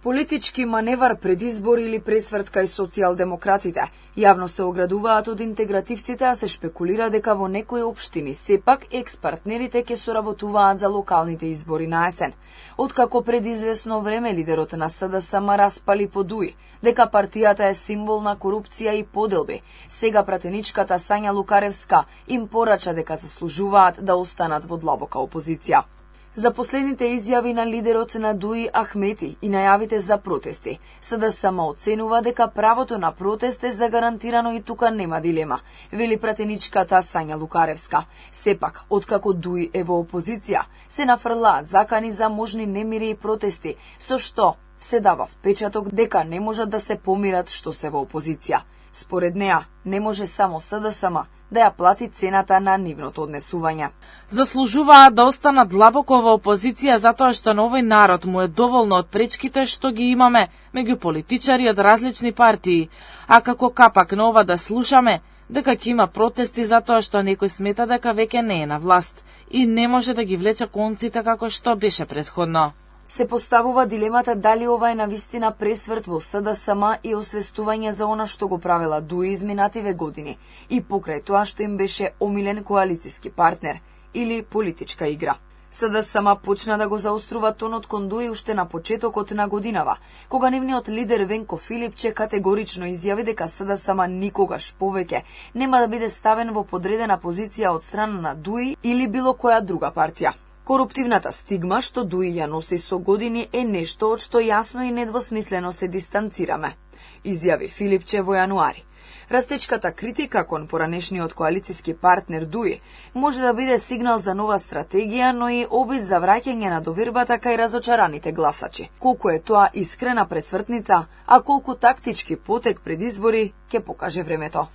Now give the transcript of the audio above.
Политички маневар пред избор или пресвртка и социјалдемократите. Јавно се оградуваат од интегративците, а се шпекулира дека во некои општини сепак екс-партнерите ќе соработуваат за локалните избори на есен. Откако пред извесно време лидерот на СДСМ распали по Дуи, дека партијата е символ на корупција и поделби, сега пратеничката Сања Лукаревска им порача дека заслужуваат да останат во длабока опозиција. За последните изјави на лидерот на Дуи Ахмети и најавите за протести, СДСМ оценува дека правото на протест е загарантирано и тука нема дилема, вели пратеничката Сања Лукаревска. Сепак, откако Дуи е во опозиција, се нафрлаат закани за можни немири и протести, со што се дава впечаток дека не можат да се помират што се во опозиција. Според неа, не може само СДСМ да ја плати цената на нивното однесување. Заслужуваат да останат длабоко во опозиција затоа што на овој народ му е доволно од пречките што ги имаме меѓу политичари од различни партии, а како капак на ова да слушаме дека ќе има протести затоа што некој смета дека веќе не е на власт и не може да ги влече конците како што беше претходно. Се поставува дилемата дали ова е навистина пресврт во СДСМ и освестување за она што го правела Дуи изминативе години и покрај тоа што им беше омилен коалициски партнер или политичка игра. СДСМ почна да го заострува тонот кон Дуи уште на почетокот на годинава, кога нивниот лидер Венко Филипче категорично изјави дека СДСМ никогаш повеќе нема да биде ставен во подредена позиција од страна на Дуи или било која друга партија. Коруптивната стигма што Дуи ја носи со години е нешто од што јасно и недвосмислено се дистанцираме, изјави Филипче во јануари. Растечката критика кон поранешниот коалициски партнер Дуи може да биде сигнал за нова стратегија, но и обид за враќање на довербата кај разочараните гласачи. Колку е тоа искрена пресвртница, а колку тактички потек пред избори ќе покаже времето.